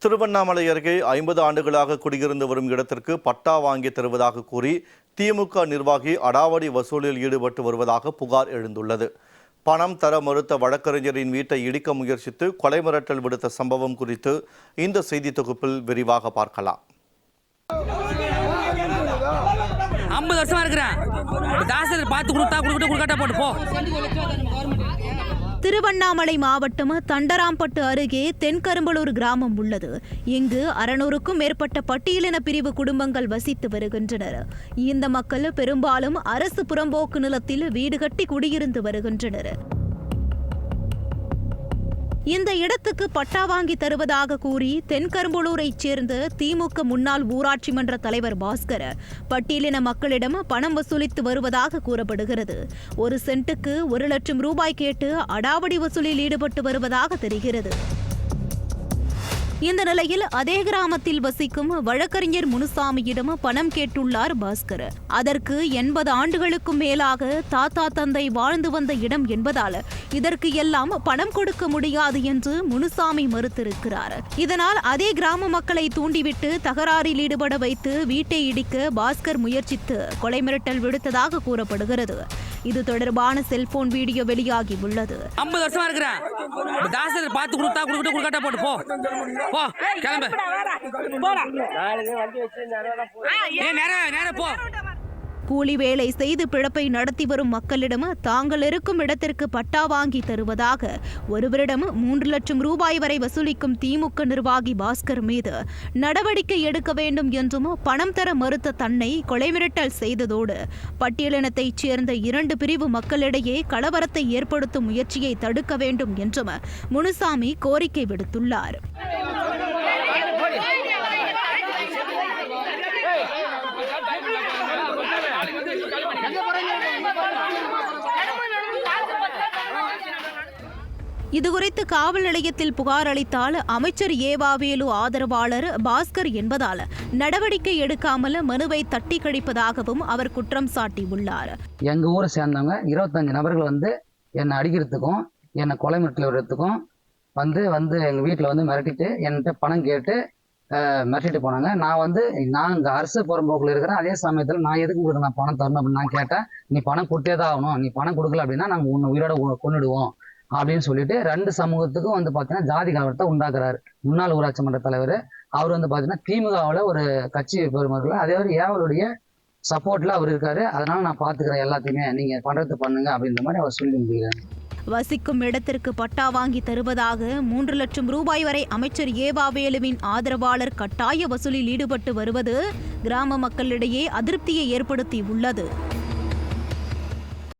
திருவண்ணாமலை அருகே 50 ஆண்டுகளாக குடியிருந்து வரும் இடத்திற்கு பட்டா வாங்கி தருவதாக கூறி திமுக நிர்வாகி அடாவடி வசூலில் ஈடுபட்டு வருவதாக புகார் எழுந்துள்ளது. பணம் தர மறுத்த வழக்கறிஞரின் வீட்டை இடிக்க முயற்சித்து கொலை மிரட்டல் விடுத்த சம்பவம் குறித்து இந்த செய்தி தொகுப்பில் விரிவாக பார்க்கலாம். 50 வருஷமா இருக்கிறேன். பார்த்து கொடுத்தா கொடுக்கட்ட போட்டு போ. திருவண்ணாமலை மாவட்டம் தண்டராம்பட்டு அருகே தென்கரும்பலூர் கிராமம் உள்ளது. இங்கு 600க்கும் மேற்பட்ட பட்டியலின பிரிவு குடும்பங்கள் வசித்து வருகின்றனர். இந்த மக்கள் பெரும்பாலும் அரசு புறம்போக்கு நிலத்தில் வீடு கட்டி குடியிருந்து வருகின்றனர். இந்த இடத்துக்கு பட்டா வாங்கி தருவதாக கூறி தென்கரும்பலூரைச் சேர்ந்த திமுக முன்னாள் ஊராட்சி மன்ற தலைவர் பாஸ்கர் பட்டியலின மக்களிடம் பணம் வசூலித்து வருவதாக கூறப்படுகிறது. 1 சென்ட்டுக்கு 1 லட்சம் ரூபாய் கேட்டு அடாவடி வசூலில் ஈடுபட்டு வருவதாக தெரிகிறது. இந்த நிலையில் அதே கிராமத்தில் வசிக்கும் வழக்கறிஞர் முனுசாமியிடம் பணம் கேட்டுள்ளார் பாஸ்கர். அதற்கு 80 ஆண்டுகளுக்கும் மேலாக தாத்தா தந்தை வாழ்ந்து வந்த இடம் என்பதால் இதற்கு எல்லாம் பணம் கொடுக்க முடியாது என்று முனுசாமி மறுத்திருக்கிறார். இதனால் அதே கிராம மக்களை தூண்டிவிட்டு தகராறில் ஈடுபட வைத்து வீட்டை இடிக்க பாஸ்கர் முயற்சித்து கொலை மிரட்டல் விடுத்ததாக கூறப்படுகிறது. இது தொடர்பான செல்போன் வீடியோ வெளியாகி உள்ளது. 50 வருஷமா இருக்கிறேன். பார்த்து கொடுத்தா கொடுக்கட்ட போட்டு போ. போ கிளம்பு. நேரா போ. கூலி வேலை செய்து பிழப்பை நடத்தி வரும் மக்களிடம் தாங்கள் இருக்கும் இடத்திற்கு பட்டா வாங்கி தருவதாக ஒருவரிடம் 3 லட்சம் ரூபாய் வரை வசூலிக்கும் திமுக நிர்வாகி பாஸ்கர் மீது நடவடிக்கை எடுக்க வேண்டும் என்றும் பணம் தர மறுத்த தன்னை கொலை மிரட்டல் செய்ததோடு பட்டியலினத்தைச் சேர்ந்த 2 பிரிவு மக்களிடையே கலவரத்தை ஏற்படுத்தும் முயற்சியை தடுக்க வேண்டும் என்றும் முனுசாமி கோரிக்கை விடுத்துள்ளார். இதுகுறித்து காவல் நிலையத்தில் புகார் அளித்தால் அமைச்சர் ஏவாவேலு ஆதரவாளர் பாஸ்கர் என்பதால் நடவடிக்கை எடுக்காமல் மனுவை தட்டி கழிப்பதாகவும் அவர் குற்றம் சாட்டியுள்ளார். எங்க ஊரை சேர்ந்தவங்க 25 நபர்கள் என்னை அடிக்கிறதுக்கும் என்னை கொலை மிரட்டல் விடுறதுக்கும் வந்து எங்க வீட்டில் மிரட்டிட்டு என்கிட்ட பணம் கேட்டு மிரட்டிட்டு போனாங்க. நான் இங்கே அரசு புறம்போக்கில் இருக்கிறேன். அதே சமயத்தில் நான் எதுக்கு உங்களுக்கு நான் பணம் தரணும் அப்படின்னு நான் கேட்டேன். நீ பணம் கொடுத்தே தான் ஆகணும், நீ பணம் கொடுக்கல அப்படின்னா நாங்கள் உன்னை உயிரோட கொன்னுடுவோம் அப்படின்னு சொல்லிட்டு 2 சமூகத்துக்கும் பார்த்தீங்கன்னா ஜாதி கலவரத்தை உண்டாக்குறாரு. முன்னாள் ஊராட்சி மன்ற தலைவர் அவர் பார்த்தீங்கன்னா திமுகவில் ஒரு கட்சி பெருமர்கள், அதே மாதிரி ஏவலுடைய சப்போர்ட்ல அவர் இருக்காரு. அதனால நான் பார்த்துக்கிறேன், எல்லாத்தையுமே நீங்க பண்றது பண்ணுங்க அப்படின்ற மாதிரி அவர் சொல்லி முடிக்கிறார். வசிக்கும் இடத்திற்கு பட்டா வாங்கி தருவதாக 3 லட்சம் ரூபாய் வரை அமைச்சர் ஏவாவேலுவின் ஆதரவாளர் கட்டாய வசூலில் ஈடுபட்டு வருவது கிராம மக்களிடையே அதிருப்தியை ஏற்படுத்தி உள்ளது.